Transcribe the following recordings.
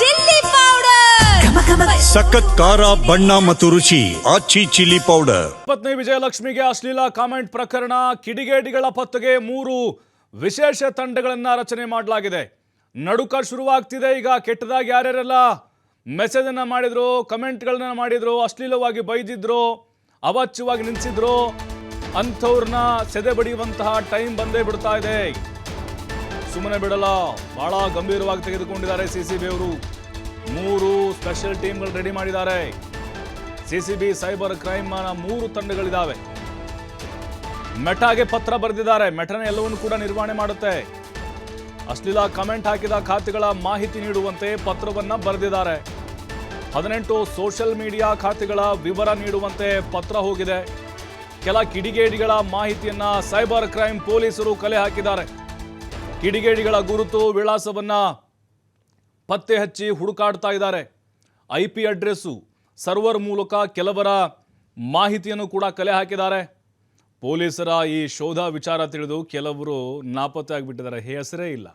Chilli powder, ಸಖತ್ ಖಾರ ಬಣ್ಣ ಮತ್ತು ರುಚಿ ಆಚಿ ಚಿಲ್ಲಿ ಪೌಡರ್. ಪತ್ನಿ ವಿಜಯಲಕ್ಷ್ಮಿಗೆ ಅಶ್ಲೀಲ ಕಾಮೆಂಟ್ ಪ್ರಕರಣ, ಕಿಡಿಗೇಡಿಗಳ ಪತ್ತೆಗೆ 3 ವಿಶೇಷ ತಂಡಗಳನ್ನ ರಚನೆ ಮಾಡಲಾಗಿದೆ. ನಡುಕ ಶುರುವಾಗ್ತಿದೆ. ಈಗ ಕೆಟ್ಟದಾಗಿ ಯಾರ್ಯಾರೆಲ್ಲ ಮೆಸೇಜ್ ಅನ್ನ ಮಾಡಿದ್ರು, ಕಮೆಂಟ್ಗಳನ್ನ ಮಾಡಿದ್ರು, ಅಶ್ಲೀಲವಾಗಿ ಬೈದಿದ್ರು, ಅವಾಚ್ಯವಾಗಿ ನಿಲ್ಲಿಸಿದ್ರು ಅಂಥವ್ರನ್ನ ಸೆದೆ ಬಡಿಯುವಂತಹ ಟೈಮ್ ಬಂದೇ ಬಿಡ್ತಾ ಇದೆ. ಸುಮ್ಮನೆ ಬಿಡಲ್ಲ, ಬಹಳ ಗಂಭೀರವಾಗಿ ತೆಗೆದುಕೊಂಡಿದ್ದಾರೆ ಸಿಸಿಬಿ ಅವರು. 3 ಸ್ಪೆಷಲ್ ಟೀಮ್ಗಳು ರೆಡಿ ಮಾಡಿದ್ದಾರೆ. CCB cyber crime 3 ತಂಡಗಳಿದ್ದಾವೆ. ಮೆಟಾಗೆ ಪತ್ರ ಬರೆದಿದ್ದಾರೆ. ಮೆಟಾನ ಎಲ್ಲವನ್ನು ಕೂಡ ನಿರ್ವಹಣೆ ಮಾಡುತ್ತೆ. ಅಶ್ಲೀಲ ಕಮೆಂಟ್ ಹಾಕಿದ ಖಾತೆಗಳ ಮಾಹಿತಿ ನೀಡುವಂತೆ ಪತ್ರವನ್ನ ಬರೆದಿದ್ದಾರೆ. 18 ಸೋಷಿಯಲ್ ಮೀಡಿಯಾ ಖಾತೆಗಳ ವಿವರ ನೀಡುವಂತೆ ಪತ್ರ ಹೋಗಿದೆ. ಕೆಲ ಕಿಡಿಗೇಡಿಗಳ ಮಾಹಿತಿಯನ್ನ ಸೈಬರ್ ಕ್ರೈಮ್ ಪೊಲೀಸರು ಕಲೆ ಹಾಕಿದ್ದಾರೆ. ಕಿಡಿಗೇಡಿಗಳ ಗುರುತು, ವಿಳಾಸವನ್ನ ಪತ್ತೆ ಹಚ್ಚಿ ಹುಡುಕಾಡ್ತಾ ಇದ್ದಾರೆ. IP ಅಡ್ರೆಸ್ಸು, ಸರ್ವರ್ ಮೂಲಕ ಕೆಲವರ ಮಾಹಿತಿಯನ್ನು ಕೂಡ ಕಲೆ ಹಾಕಿದ್ದಾರೆ. ಪೊಲೀಸರ ಈ ಶೋಧ ವಿಚಾರ ತಿಳಿದು ಕೆಲವರು ನಾಪತ್ತೆ ಆಗಿಬಿಟ್ಟಿದ್ದಾರೆ. ಹೆಸರೇ ಇಲ್ಲ.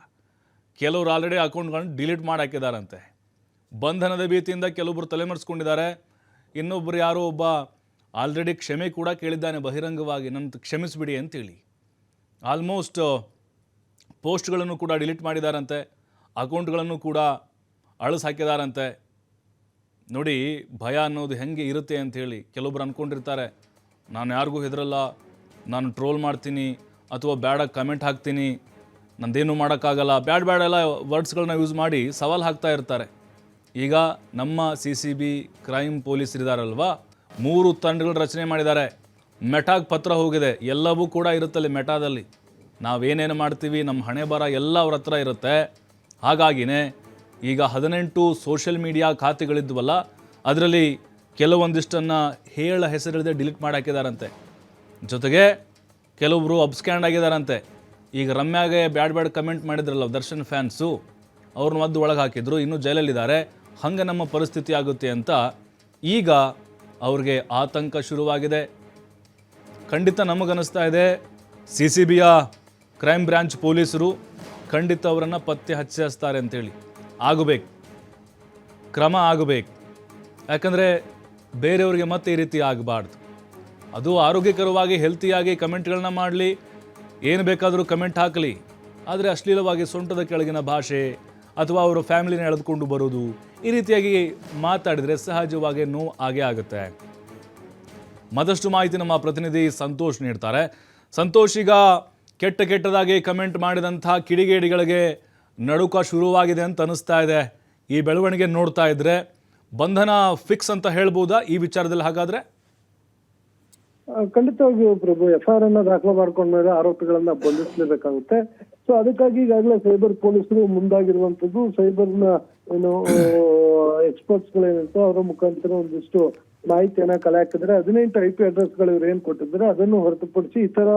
ಕೆಲವರು ಆಲ್ರೆಡಿ ಅಕೌಂಟ್ಗಳನ್ನು ಡಿಲೀಟ್ ಮಾಡಿ ಹಾಕಿದಾರಂತೆ. ಬಂಧನದ ಭೀತಿಯಿಂದ ಕೆಲವೊಬ್ಬರು ತಲೆಮರೆಸ್ಕೊಂಡಿದ್ದಾರೆ. ಇನ್ನೊಬ್ಬರು ಯಾರೋ ಒಬ್ಬ ಆಲ್ರೆಡಿ ಕ್ಷಮೆ ಕೂಡ ಕೇಳಿದ್ದಾನೆ ಬಹಿರಂಗವಾಗಿ, ನನ್ನ ಕ್ಷಮಿಸಿಬಿಡಿ ಅಂತೇಳಿ. ಆಲ್ಮೋಸ್ಟ್ ಪೋಸ್ಟ್ಗಳನ್ನು ಕೂಡ ಡಿಲೀಟ್ ಮಾಡಿದಾರಂತೆ, ಅಕೌಂಟ್ಗಳನ್ನು ಕೂಡ ಅಳಿಸಿ ಹಾಕಿದಾರಂತೆ. ನೋಡಿ, ಭಯ ಅನ್ನೋದು ಹೆಂಗೆ ಇರುತ್ತೆ ಅಂಥೇಳಿ ಕೆಲವೊಬ್ರು ಅಂದ್ಕೊಂಡಿರ್ತಾರೆ, ನಾನು ಯಾರಿಗೂ ಹೆದರಲ್ಲ, ನಾನು ಟ್ರೋಲ್ ಮಾಡ್ತೀನಿ ಅಥವಾ ಬ್ಯಾಡಾಗಿ ಕಮೆಂಟ್ ಹಾಕ್ತೀನಿ, ನಂದೇನು ಮಾಡೋಕ್ಕಾಗಲ್ಲ, ಬ್ಯಾಡ ಎಲ್ಲ ವರ್ಡ್ಸ್ಗಳನ್ನ ಯೂಸ್ ಮಾಡಿ ಸವಾಲು ಹಾಕ್ತಾ ಇರ್ತಾರೆ. ಈಗ ನಮ್ಮ CCB ಕ್ರೈಮ್ ಪೊಲೀಸರಿದ್ದಾರಲ್ವಾ, 3 ತಂಡಗಳು ರಚನೆ ಮಾಡಿದ್ದಾರೆ. ಮೆಟಾಗೆ ಪತ್ರ ಹೋಗಿದೆ. ಎಲ್ಲವೂ ಕೂಡ ಇರುತ್ತಲ್ಲಿ ಮೆಟಾದಲ್ಲಿ. ನಾವೇನೇನು ಮಾಡ್ತೀವಿ, ನಮ್ಮ ಹಣೆ ಬರ ಎಲ್ಲ ಅವ್ರ ಹತ್ರ ಇರುತ್ತೆ. ಹಾಗಾಗಿನೇ ಈಗ 18 ಸೋಷಿಯಲ್ ಮೀಡಿಯಾ ಖಾತೆಗಳಿದ್ವಲ್ಲ, ಅದರಲ್ಲಿ ಕೆಲವೊಂದಿಷ್ಟನ್ನು ಹೆಸರಿಲ್ಲದೆ ಡಿಲೀಟ್ ಮಾಡಿ ಹಾಕಿದಾರಂತೆ. ಜೊತೆಗೆ ಕೆಲವೊಬ್ಬರು ಅಬ್ಸ್ಕ್ಯಾಂಡ್ ಆಗಿದ್ದಾರಂತೆ. ಈಗ ರಮ್ಯಾಗೆ ಬ್ಯಾಡ್ ಕಮೆಂಟ್ ಮಾಡಿದ್ರಲ್ಲ ದರ್ಶನ್ ಫ್ಯಾನ್ಸು, ಅವ್ರನ್ನ ಮದ್ದು ಒಳಗೆ ಹಾಕಿದ್ರು, ಇನ್ನೂ ಜೈಲಲ್ಲಿದ್ದಾರೆ. ಹಂಗೆ ನಮ್ಮ ಪರಿಸ್ಥಿತಿ ಆಗುತ್ತೆ ಅಂತ ಈಗ ಅವ್ರಿಗೆ ಆತಂಕ ಶುರುವಾಗಿದೆ. ಖಂಡಿತ ನಮಗನ್ನಿಸ್ತಾ ಇದೆ CCBಯ ಕ್ರೈಮ್ ಬ್ರಾಂಚ್ ಪೊಲೀಸರು ಖಂಡಿತ ಅವರನ್ನು ಪತ್ತೆ ಹಚ್ಚಿಸ್ತಾರೆ ಅಂತೇಳಿ. ಆಗಬೇಕು, ಕ್ರಮ ಆಗಬೇಕು. ಯಾಕಂದರೆ ಬೇರೆಯವ್ರಿಗೆ ಮತ್ತೆ ಈ ರೀತಿ ಆಗಬಾರ್ದು. ಅದು ಆರೋಗ್ಯಕರವಾಗಿ ಹೆಲ್ತಿಯಾಗಿ ಕಮೆಂಟ್ಗಳನ್ನ ಮಾಡಲಿ, ಏನು ಬೇಕಾದರೂ ಕಮೆಂಟ್ ಹಾಕಲಿ. ಆದರೆ ಅಶ್ಲೀಲವಾಗಿ ಸೊಂಟದ ಕೆಳಗಿನ ಭಾಷೆ ಅಥವಾ ಅವರ ಫ್ಯಾಮಿಲಿನ ಎಳೆದುಕೊಂಡು ಬರೋದು, ಈ ರೀತಿಯಾಗಿ ಮಾತಾಡಿದರೆ ಸಹಜವಾಗಿ ನೋವು ಆಗೇ ಆಗುತ್ತೆ. ಮತ್ತಷ್ಟು ಮಾಹಿತಿ ನಮ್ಮ ಪ್ರತಿನಿಧಿ ಸಂತೋಷ್ ನೀಡ್ತಾರೆ. ಸಂತೋಷ್, ಈಗ ಕೆಟ್ಟದಾಗಿ ಕಮೆಂಟ್ ಮಾಡಿದಂಥ ಕಿಡಿಗೇಡಿಗಳಿಗೆ ನಡುಕ ಶುರುವಾಗಿದೆ ಅಂತ ಅನಿಸ್ತಾ ಇದೆ. ಈ ಬೆಳವಣಿಗೆ ನೋಡ್ತಾ ಇದ್ರೆ ಬಂಧನ ಫಿಕ್ಸ್ ಅಂತ ಹೇಳ್ಬೋದಾ ಈ ವಿಚಾರದಲ್ಲಿ? ಹಾಗಾದ್ರೆ ಖಂಡಿತವಾಗಿಯೂ ಪ್ರಭು, FIR ಅನ್ನ ದಾಖಲೆ ಮಾಡ್ಕೊಂಡ್ಮೇಲೆ ಆರೋಪಿಗಳನ್ನ ಬಂಧಿಸಲೇಬೇಕಾಗುತ್ತೆ. ಸೊ ಅದಕ್ಕಾಗಿ ಈಗಾಗಲೇ ಸೈಬರ್ ಪೊಲೀಸರು ಮುಂದಾಗಿರುವಂತದ್ದು. ಸೈಬರ್ನ ಏನು ಎಕ್ಸ್ಪರ್ಟ್ಸ್ ಗಳೇನಿರ್ತೋ ಅವರ ಮುಖಾಂತರ ಒಂದಿಷ್ಟು ಮಾಹಿತಿಯನ್ನ ಕಲೆ ಹಾಕಿದ್ರೆ 18 IP ಅಡ್ರೆಸ್ಗಳು ಇವ್ರು ಏನ್ ಕೊಟ್ಟಿದ್ದಾರೆ ಅದನ್ನು ಹೊರತುಪಡಿಸಿ ಇತರ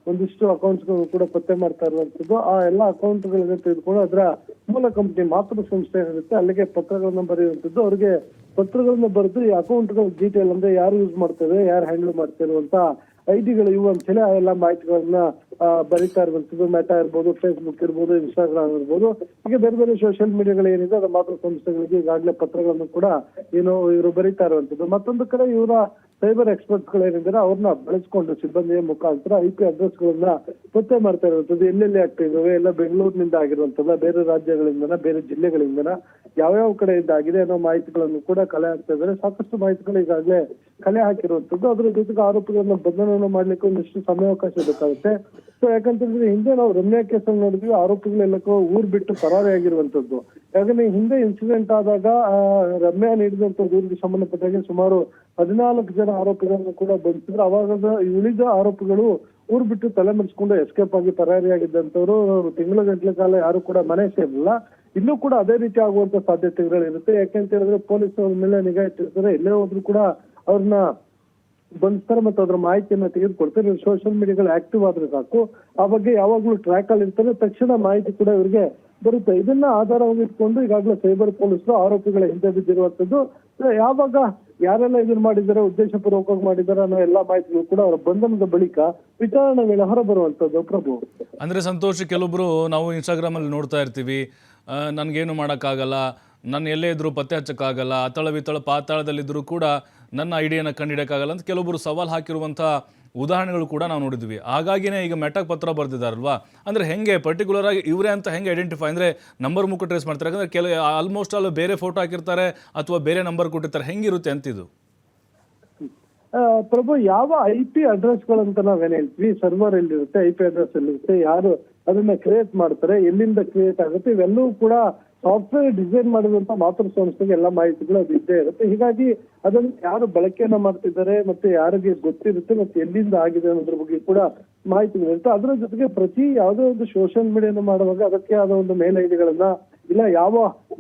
ಒಂದಿಷ್ಟು ಅಕೌಂಟ್ಸ್ ಗಳು ಕೂಡ ಪತ್ತೆ ಮಾಡ್ತಾ ಇರುವಂತದ್ದು. ಆ ಎಲ್ಲ ಅಕೌಂಟ್ ಗಳನ್ನ ತೆಗೆದುಕೊಂಡು ಅದರ ಮೂಲ ಕಂಪನಿ ಮಾತೃ ಸಂಸ್ಥೆ ಏನಿರುತ್ತೆ ಅಲ್ಲಿಗೆ ಪತ್ರಗಳನ್ನ ಬರೆಯುವಂತದ್ದು. ಅವ್ರಿಗೆ ಪತ್ರಗಳನ್ನ ಬರೆದು ಈ ಅಕೌಂಟ್ ಗಳ ಡೀಟೇಲ್ ಅಂದ್ರೆ ಯಾರು ಯೂಸ್ ಮಾಡ್ತಾರೆ, ಯಾರು ಹ್ಯಾಂಡಲ್ ಮಾಡ್ತಾ ಇರುವಂತ ID-ಗಳು ಇವು ಅಂತ ಹೇಳಿ ಆ ಎಲ್ಲ ಮಾಹಿತಿಗಳನ್ನ ಬರೀತಾ ಇರುವಂತದ್ದು. ಮೆಟಾ ಇರ್ಬೋದು, ಫೇಸ್ಬುಕ್ ಇರ್ಬೋದು, ಇನ್ಸ್ಟಾಗ್ರಾಮ್ ಇರ್ಬೋದು, ಹೀಗೆ ಬೇರೆ ಬೇರೆ ಸೋಷಿಯಲ್ ಮೀಡಿಯಾಗಳು ಏನಿದೆ ಅದರ ಮಾತೃ ಸಂಸ್ಥೆಗಳಿಗೆ ಈಗಾಗಲೇ ಪತ್ರಗಳನ್ನು ಕೂಡ ಇವರು ಬರೀತಾ ಇರುವಂತದ್ದು. ಮತ್ತೊಂದು ಕಡೆ ಇವರ ಸೈಬರ್ ಎಕ್ಸ್ಪರ್ಟ್ಸ್ ಗಳೇನಿದ್ದಾರೆ ಅವ್ರನ್ನ ಬಳಸ್ಕೊಂಡು ಸಿಬ್ಬಂದಿಯ ಮುಖಾಂತರ IP ಅಡ್ರೆಸ್ಗಳನ್ನ ಪತ್ತೆ ಮಾಡ್ತಾ ಇರುವಂತದ್ದು. ಎಲ್ಲೆಲ್ಲಿ ಆಗ್ತಾ ಇದಾವೆ, ಎಲ್ಲ ಬೆಂಗಳೂರಿನಿಂದ ಆಗಿರುವಂತಲ್ಲ, ಬೇರೆ ರಾಜ್ಯಗಳಿಂದನ, ಬೇರೆ ಜಿಲ್ಲೆಗಳಿಂದನ, ಯಾವ್ಯಾವ ಕಡೆಯಿಂದ ಆಗಿದೆ ಅನ್ನೋ ಮಾಹಿತಿಗಳನ್ನು ಕೂಡ ಕಲೆ ಹಾಕ್ತಾ ಇದ್ದಾರೆ. ಸಾಕಷ್ಟು ಮಾಹಿತಿಗಳು ಈಗಾಗಲೇ ಕಲೆ ಹಾಕಿರುವಂತದ್ದು. ಅದ್ರ ಜೊತೆಗೆ ಆರೋಪಿಗಳನ್ನ ಬಂಧನವನ್ನು ಮಾಡ್ಲಿಕ್ಕೆ ಒಂದಿಷ್ಟು ಸಮಯಾವಕಾಶ ಬೇಕಾಗುತ್ತೆ. ಸೊ ಯಾಕಂತಂದ್ರೆ ಹಿಂದೆ ನಾವು ರಮ್ಯಾ ಕೇಸಲ್ಲಿ ನೋಡಿದ್ವಿ, ಆರೋಪಿಗಳೆಲ್ಲಕ್ಕೂ ಊರ್ ಬಿಟ್ಟು ಪರಾರಿ ಆಗಿರುವಂತದ್ದು. ಯಾಕಂದ್ರೆ ಹಿಂದೆ ಇನ್ಸಿಡೆಂಟ್ ಆದಾಗ ರಮ್ಯಾ ನೀಡಿದಂತ ದೂರಿಗೆ ಸಂಬಂಧಪಟ್ಟಾಗೆ ಸುಮಾರು 14 ಜನ ಆರೋಪಿಗಳನ್ನು ಕೂಡ ಬಂಧಿಸಿದ್ರು. ಅವಾಗ ಉಳಿದ ಆರೋಪಿಗಳು ಊರ್ ಬಿಟ್ಟು ತಲೆಮರೆಸ್ಕೊಂಡು ಎಸ್ಕೇಪ್ ಆಗಿ ಪರಾರಿಯಾಗಿದ್ದಂಥವ್ರು ತಿಂಗಳ ಗಂಟಲೆ ಕಾಲ ಯಾರು ಕೂಡ ಮನೆ ಸೇರಿಲ್ಲ. ಇನ್ನೂ ಕೂಡ ಅದೇ ರೀತಿ ಆಗುವಂತ ಸಾಧ್ಯತೆಗಳಿರುತ್ತೆ. ಯಾಕೆಂತ ಹೇಳಿದ್ರೆ ಪೊಲೀಸರ ಮೇಲೆ ನಿಗಾ ಇಟ್ಟಿರ್ತಾರೆ. ಎಲ್ಲೇ ಹೋದ್ರು ಕೂಡ ಅವ್ರನ್ನ ಬಂಧಿಸ್ತಾರೆ ಮತ್ತು ಅದ್ರ ಮಾಹಿತಿಯನ್ನ ತೆಗೆದುಕೊಡ್ತಾರೆ. ಸೋಷಿಯಲ್ ಮೀಡಿಯಾಗಳು ಆಕ್ಟಿವ್ ಆದ್ರೆ ಸಾಕು, ಆ ಬಗ್ಗೆ ಯಾವಾಗ್ಲೂ ಟ್ರ್ಯಾಕ್ ಅಲ್ಲಿ ಇರ್ತಾರೆ, ತಕ್ಷಣ ಮಾಹಿತಿ ಕೂಡ ಇವರಿಗೆ ಬರುತ್ತೆ. ಇದನ್ನ ಆಧಾರವಾಗಿ ಇಟ್ಕೊಂಡು ಈಗಾಗಲೇ ಸೈಬರ್ ಪೊಲೀಸರು ಆರೋಪಿಗಳ ಹಿಂದೆ ಬಿದ್ದಿರುವಂತದ್ದು. ಯಾವಾಗ ಯಾರೆಲ್ಲ ಇದನ್ನ ಮಾಡಿದ್ದಾರೆ, ಉದ್ದೇಶಪೂರ್ವಕವಾಗಿ ಮಾಡಿದ್ದಾರೆ ಅನ್ನೋ ಎಲ್ಲಾ ಮಾಹಿತಿಗಳು ಕೂಡ ಅವರ ಬಂಧನದ ಬಳಿಕ ವಿಚಾರಣೆ ವೇಳೆ ಹೊರಬರುವಂತದ್ದು. ಪ್ರಭು, ಅಂದ್ರೆ ಸಂತೋಷ್, ಕೆಲವೊಬ್ರು ನಾವು ಇನ್ಸ್ಟಾಗ್ರಾಮ್ ಅಲ್ಲಿ ನೋಡ್ತಾ ಇರ್ತೀವಿ, ನನ್ಗೇನು ಮಾಡೋಕ್ಕಾಗಲ್ಲ, ನನ್ನ ಎಲ್ಲೇ ಇದ್ರೂ ಪತ್ತೆ ಹಚ್ಚಕ್ಕಾಗಲ್ಲ, ಅತಳ ವಿತಳ ಪಾತಾಳದಲ್ಲಿದ್ದರೂ ಕೂಡ ನನ್ನ ಐಡಿಯನ್ನು ಕಂಡುಹಿಡಕ್ಕಾಗಲ್ಲ ಅಂತ ಕೆಲವೊಬ್ಬರು ಸವಾಲು ಹಾಕಿರುವಂಥ ಉದಾಹರಣೆಗಳು ಕೂಡ ನಾವು ನೋಡಿದ್ವಿ. ಹಾಗಾಗಿನೇ ಈಗ ಮೆಟಾಕ್ ಪತ್ರ ಬರೆದಿದ್ದಾರಲ್ವಾ, ಅಂದರೆ ಹೆಂಗೆ ಪರ್ಟಿಕ್ಯುಲರ್ ಆಗಿ ಇವರೇ ಅಂತ ಹೆಂಗೆ ಐಡೆಂಟಿಫೈ, ಅಂದರೆ ನಂಬರ್ ಮುಖ ಟ್ರೇಸ್ ಮಾಡ್ತಾರೆ? ಯಾಕಂದರೆ ಆಲ್ಮೋಸ್ಟ್ ಆಲ್ ಬೇರೆ ಫೋಟೋ ಹಾಕಿರ್ತಾರೆ ಅಥವಾ ಬೇರೆ ನಂಬರ್ ಕೊಟ್ಟಿರ್ತಾರೆ, ಹೆಂಗಿರುತ್ತೆ ಅಂತಿದು? ಪ್ರಭು, ಯಾವ IP ಅಡ್ರೆಸ್ಗಳಂತ ನಾವೇನ್ ಹೇಳ್ತೀವಿ, ಸರ್ವರ್ ಎಲ್ಲಿರುತ್ತೆ, IP ಅಡ್ರೆಸ್ ಎಲ್ಲಿರುತ್ತೆ, ಯಾರು ಅದನ್ನ ಕ್ರಿಯೇಟ್ ಮಾಡ್ತಾರೆ, ಎಲ್ಲಿಂದ ಕ್ರಿಯೇಟ್ ಆಗುತ್ತೆ, ಇವೆಲ್ಲವೂ ಕೂಡ ಸಾಫ್ಟ್ವೇರ್ ಡಿಸೈನ್ ಮಾಡಿದಂತ ಮಾತೃ ಸಂಸ್ಥೆಗೆ ಎಲ್ಲ ಮಾಹಿತಿಗಳು ಅದು ಇದ್ದೇ ಇರುತ್ತೆ. ಹೀಗಾಗಿ ಅದನ್ನು ಯಾರು ಬಳಕೆಯನ್ನ ಮಾಡ್ತಿದ್ದಾರೆ ಮತ್ತೆ ಯಾರಿಗೆ ಗೊತ್ತಿರುತ್ತೆ ಮತ್ತೆ ಎಲ್ಲಿಂದ ಆಗಿದೆ ಅನ್ನೋದ್ರ ಬಗ್ಗೆ ಕೂಡ ಮಾಹಿತಿಗಳಿರುತ್ತೆ. ಅದರ ಜೊತೆಗೆ ಪ್ರತಿ ಯಾವುದೇ ಒಂದು ಸೋಷಿಯಲ್ ಮೀಡಿಯಾನ ಮಾಡುವಾಗ ಅದಕ್ಕೆ ಆದ ಒಂದು ಮೇಲ್ ಐಡಿಗಳನ್ನ ಇಲ್ಲ ಯಾವ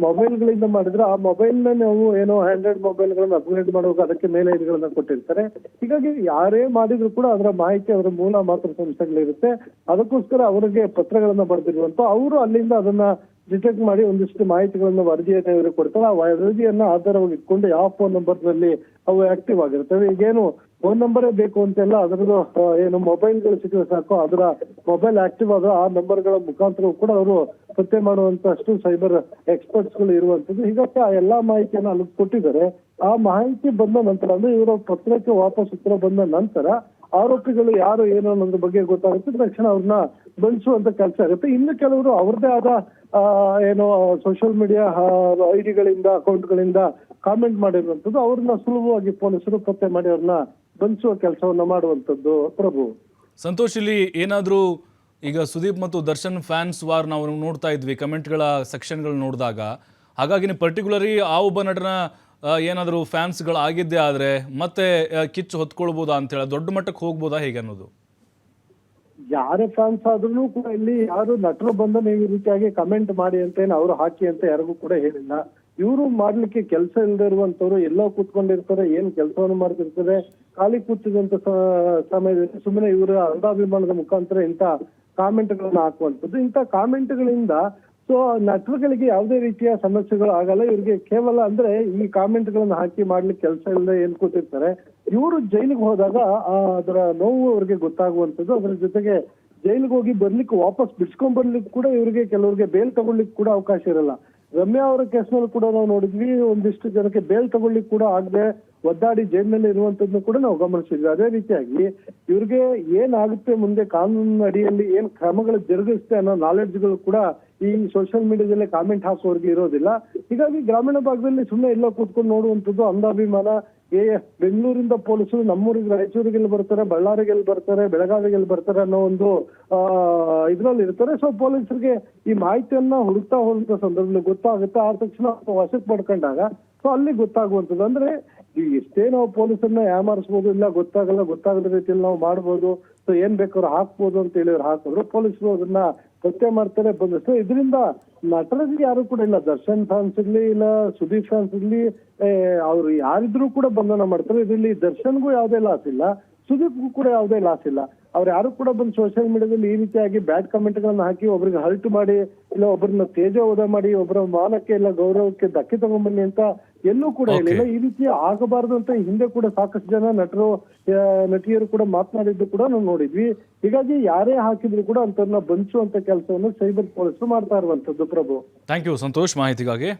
ಮೊಬೈಲ್ಗಳಿಂದ ಮಾಡಿದ್ರೆ ಆ ಮೊಬೈಲ್ನ ನಾವು ಏನೋ ಆಂಡ್ರಾಯ್ಡ್ ಮೊಬೈಲ್ಗಳನ್ನ ಅಪ್ಗ್ರೇಡ್ ಮಾಡುವಾಗ ಅದಕ್ಕೆ ಮೇಲ್ ಐಡಿಗಳನ್ನ ಕೊಟ್ಟಿರ್ತಾರೆ. ಹೀಗಾಗಿ ಯಾರೇ ಮಾಡಿದ್ರು ಕೂಡ ಅದರ ಮಾಹಿತಿ ಅವರ ಮೂಲ ಮಾತೃ ಸಂಸ್ಥೆಗಳಿರುತ್ತೆ. ಅದಕ್ಕೋಸ್ಕರ ಅವರಿಗೆ ಪತ್ರಗಳನ್ನ ಬರೆದಿರುವಂತ ಅವರು ಅಲ್ಲಿಂದ ಅದನ್ನ ಡಿಟೆಕ್ಟ್ ಮಾಡಿ ಒಂದಿಷ್ಟು ಮಾಹಿತಿಗಳನ್ನ ವರದಿಯನ್ನ ಇವರು ಕೊಡ್ತಾರೆ. ಆ ವರದಿಯನ್ನ ಆಧಾರವಾಗಿ ಇಟ್ಕೊಂಡು ಯಾವ ಫೋನ್ ನಂಬರ್ ನಲ್ಲಿ ಅವು ಆಕ್ಟಿವ್ ಆಗಿರ್ತವೆ. ಈಗೇನು ಫೋನ್ ನಂಬರೇ ಬೇಕು ಅಂತೆಲ್ಲ ಅದರದ್ದು ಏನು ಮೊಬೈಲ್ಗಳು ಸಿಕ್ಕರೆ ಸಾಕು, ಅದರ ಮೊಬೈಲ್ ಆಕ್ಟಿವ್ ಆದ ಆ ನಂಬರ್ಗಳ ಮುಖಾಂತರ ಕೂಡ ಅವರು ಪತ್ತೆ ಮಾಡುವಂತಷ್ಟು ಸೈಬರ್ ಎಕ್ಸ್ಪರ್ಟ್ಸ್ಗಳು ಇರುವಂತದ್ದು. ಹೀಗಾಗಿ ಆ ಎಲ್ಲಾ ಮಾಹಿತಿಯನ್ನ ಅಲ್ಲಿ ಕೊಟ್ಟಿದ್ದಾರೆ. ಆ ಮಾಹಿತಿ ಬಂದ ನಂತರ ಅಂದ್ರೆ ಇವರ ಪತ್ರಕ್ಕೆ ವಾಪಸ್ ಉತ್ತರ ಬಂದ ನಂತರ ಆರೋಪಿಗಳು ಯಾರು ಏನು ಅನ್ನೋದ್ರ ಬಗ್ಗೆ ಗೊತ್ತಾಗುತ್ತೆ. ತಕ್ಷಣ ಅವ್ರನ್ನ ಬಂಧಿಸುವಂತ ಕೆಲಸ ಇರುತ್ತೆ. ಇನ್ನು ಕೆಲವರು ಅವ್ರದೇ ಆದ ಏನೋ ಸೋಷಿಯಲ್ ಮೀಡಿಯಾ ಐಡಿಗಳಿಂದ ಅಕೌಂಟ್ಗಳಿಂದ ಕಾಮೆಂಟ್ ಮಾಡಿರುವಂತದ್ದು ಅವ್ರನ್ನ ಸುಲಭವಾಗಿ ಪೊಲೀಸರು ಪತ್ತೆ ಮಾಡಿ ಅವ್ರನ್ನ ಬಂಧಿಸುವ ಕೆಲಸವನ್ನ ಮಾಡುವಂತದ್ದು. ಪ್ರಭು, ಸಂತೋಷ್, ಇಲ್ಲಿ ಏನಾದರೂ ಈಗ ಸುದೀಪ್ ಮತ್ತು ದರ್ಶನ್ ಫ್ಯಾನ್ಸ್ ವಾರ್ ನಾವು ನೋಡ್ತಾ ಇದ್ವಿ ಕಮೆಂಟ್ಗಳ ಸೆಕ್ಷನ್ಗಳು ನೋಡಿದಾಗ, ಹಾಗಾಗಿ ಪರ್ಟಿಕ್ಯುಲರಿ ಆ ಒಬ್ಬ ನಟನ ಏನಾದರೂ ಫ್ಯಾನ್ಸ್ಗಳು ಆಗಿದ್ದೇ ಆದರೆ ಮತ್ತೆ ಕಿಚ್ಚು ಹೊತ್ಕೊಳ್ಬೋದಾ ಅಂತೇಳಿ ದೊಡ್ಡ ಮಟ್ಟಕ್ಕೆ ಹೋಗ್ಬೋದಾ ಹೇಗೆ ಅನ್ನೋದು? ಯಾರೇ ಫ್ಯಾನ್ಸ್ ಆದ್ರೂ ಕೂಡ ಇಲ್ಲಿ ಯಾರು ನಟರು ಬಂದ ನೀವು ಈ ರೀತಿಯಾಗಿ ಕಮೆಂಟ್ ಮಾಡಿ ಅಂತ ಏನು ಅವರು ಹಾಕಿ ಅಂತ ಯಾರಿಗೂ ಕೂಡ ಹೇಳಿಲ್ಲ. ಇವರು ಮಾಡ್ಲಿಕ್ಕೆ ಕೆಲಸ ಇಲ್ಲದೆ ಇರುವಂತವ್ರು ಎಲ್ಲೋ ಕೂತ್ಕೊಂಡಿರ್ತಾರೆ, ಏನ್ ಕೆಲಸವನ್ನು ಮಾಡ್ತಿರ್ತಾರೆ, ಖಾಲಿ ಕೂತಿದಂತ ಸಮಯದಲ್ಲಿ ಸುಮ್ಮನೆ ಇವರ ಅಂಧಾಭಿಮಾನದ ಮುಖಾಂತರ ಇಂಥ ಕಾಮೆಂಟ್ಗಳನ್ನ ಹಾಕುವಂಥದ್ದು. ಇಂಥ ಕಾಮೆಂಟ್ಗಳಿಂದ ಸೊ ನಟರುಗಳಿಗೆ ಯಾವುದೇ ರೀತಿಯ ಸಮಸ್ಯೆಗಳು ಆಗಲ್ಲ. ಇವ್ರಿಗೆ ಕೇವಲ ಅಂದ್ರೆ ಈ ಕಾಮೆಂಟ್ಗಳನ್ನ ಹಾಕಿ ಮಾಡ್ಲಿಕ್ಕೆ ಕೆಲಸ ಇಲ್ಲದೆ ಏನ್ ಕೂತಿರ್ತಾರೆ, ಇವರು ಜೈಲಿಗೆ ಹೋದಾಗ ಅದರ ನೋವು ಅವ್ರಿಗೆ ಗೊತ್ತಾಗುವಂಥದ್ದು. ಅದರ ಜೊತೆಗೆ ಜೈಲಿಗೆ ಹೋಗಿ ಬರ್ಲಿಕ್ಕೆ ವಾಪಸ್ ಬಿಡ್ಸ್ಕೊಂಡ್ ಬರ್ಲಿಕ್ಕೆ ಕೂಡ ಇವ್ರಿಗೆ ಕೆಲವ್ರಿಗೆ ಬೇಲ್ ತಗೊಳ್ಲಿಕ್ಕೆ ಕೂಡ ಅವಕಾಶ ಇರಲ್ಲ. ರಮ್ಯಾ ಅವರ ಕೇಸ್ನಲ್ಲಿ ಕೂಡ ನಾವು ನೋಡಿದ್ವಿ, ಒಂದಿಷ್ಟು ಜನಕ್ಕೆ ಬೇಲ್ ತಗೊಳ್ಲಿಕ್ಕೆ ಕೂಡ ಆಗದೆ ಒದ್ದಾಡಿ ಜೈಲಿನಲ್ಲಿ ಇರುವಂತದ್ದನ್ನು ಕೂಡ ನಾವು ಗಮನಿಸಿದ್ವಿ. ಅದೇ ರೀತಿಯಾಗಿ ಇವ್ರಿಗೆ ಏನಾಗುತ್ತೆ ಮುಂದೆ ಕಾನೂನಿನ ಅಡಿಯಲ್ಲಿ ಏನ್ ಕ್ರಮಗಳು ಜರುಗಿಸುತ್ತೆ ಅನ್ನೋ ನಾಲೆಡ್ಜ್ಗಳು ಕೂಡ ಈ ಸೋಷಿಯಲ್ ಮೀಡಿಯಾದಲ್ಲೇ ಕಾಮೆಂಟ್ ಹಾಕೋರ್ಗೆ ಇರೋದಿಲ್ಲ. ಹೀಗಾಗಿ ಗ್ರಾಮೀಣ ಭಾಗದಲ್ಲಿ ಸುಮ್ಮನೆ ಎಲ್ಲ ಕೂತ್ಕೊಂಡು ನೋಡುವಂಥದ್ದು ಅಂಧಾಭಿಮಾನ. ಬೆಂಗಳೂರಿಂದ ಪೊಲೀಸರು ನಮ್ಮೂರಿಗೆ ರಾಯಚೂರಿಗೆಲ್ಲಿ ಬರ್ತಾರೆ, ಬಳ್ಳಾರಿಗೆಲ್ಲಿ ಬರ್ತಾರೆ, ಬೆಳಗಾವಿಗೆಲ್ಲಿ ಬರ್ತಾರೆ ಅನ್ನೋ ಒಂದು ಇದ್ರಲ್ಲಿ ಇರ್ತಾರೆ. ಸೊ ಪೊಲೀಸರಿಗೆ ಈ ಮಾಹಿತಿಯನ್ನ ಹುಡುಕ್ತಾ ಹೋದಂತ ಸಂದರ್ಭದಲ್ಲಿ ಗೊತ್ತಾಗುತ್ತೆ. ಆದ ತಕ್ಷಣ ವಶಕ್ಕೆ ಪಡ್ಕೊಂಡಾಗ ಸೊ ಅಲ್ಲಿ ಗೊತ್ತಾಗುವಂಥದ್ದು. ಅಂದ್ರೆ ಎಷ್ಟೇ ನಾವು ಪೊಲೀಸರನ್ನ ಯಾಮಾರಿಸ್ಬೋದು, ಇಲ್ಲ ಗೊತ್ತಾಗದ ರೀತಿಯಲ್ಲಿ ನಾವು ಮಾಡ್ಬೋದು, ಸೊ ಏನ್ ಬೇಕಾದ್ರೂ ಹಾಕ್ಬೋದು ಅಂತ ಹೇಳಿದ್ರು ಹಾಕಿದ್ರು. ಪೊಲೀಸರು ಅದನ್ನ ಪತ್ತೆ ಮಾಡ್ತಾರೆ, ಬಂದಿಸ್ತಾರೆ. ಇದರಿಂದ ನಟರಿಗೆ ಯಾರು ಕೂಡ ಇಲ್ಲ, ದರ್ಶನ್ ಫ್ಯಾನ್ಸ್ ಇರ್ಲಿ ಇಲ್ಲ ಸುದೀಪ್ ಫ್ಯಾನ್ಸ್ ಇರ್ಲಿ, ಅವ್ರು ಯಾರಿದ್ರು ಕೂಡ ಬಂಧನ ಮಾಡ್ತಾರೆ. ಇದರಲ್ಲಿ ದರ್ಶನ್ಗೂ ಯಾವುದೇ ಲಾಸ್ ಇಲ್ಲ, ಸುದೀಪ್ಗೂ ಕೂಡ ಯಾವುದೇ ಲಾಸ್ ಇಲ್ಲ. ಅವ್ರು ಯಾರು ಕೂಡ ಬಂದು ಸೋಷಿಯಲ್ ಮೀಡಿಯಾದಲ್ಲಿ ಈ ರೀತಿಯಾಗಿ ಬ್ಯಾಡ್ ಕಮೆಂಟ್ ಗಳನ್ನ ಹಾಕಿ ಒಬ್ರಿಗೆ ಹರ್ಟ್ ಮಾಡಿ ಇಲ್ಲ ಒಬ್ಬರನ್ನ ತೇಜೋವಧ ಮಾಡಿ ಒಬ್ಬರ ಮಾನಕ್ಕೆ ಇಲ್ಲ ಗೌರವಕ್ಕೆ ಧಕ್ಕೆ ತಗೊಂಡ್ಬನ್ನಿ ಅಂತ ಎಲ್ಲೂ ಕೂಡ ಹೇಳಿಲ್ಲ. ಈ ರೀತಿ ಆಗಬಾರದು ಅಂತ ಹಿಂದೆ ಕೂಡ ಸಾಕಷ್ಟು ಜನ ನಟರು ನಟಿಯರು ಕೂಡ ಮಾತನಾಡಿದ್ದು ಕೂಡ ನಾವು ನೋಡಿದ್ವಿ. ಹೀಗಾಗಿ ಯಾರೇ ಹಾಕಿದ್ರು ಕೂಡ ಅಂತವ್ರನ್ನ ಬಂಧಿಸುವಂತ ಕೆಲಸವನ್ನು ಸೈಬರ್ ಪೊಲೀಸರು ಮಾಡ್ತಾ ಇರುವಂತದ್ದು. ಪ್ರಭು, ಥ್ಯಾಂಕ್ ಯು ಸಂತೋಷ್ ಮಾಹಿತಿಗಾಗಿ.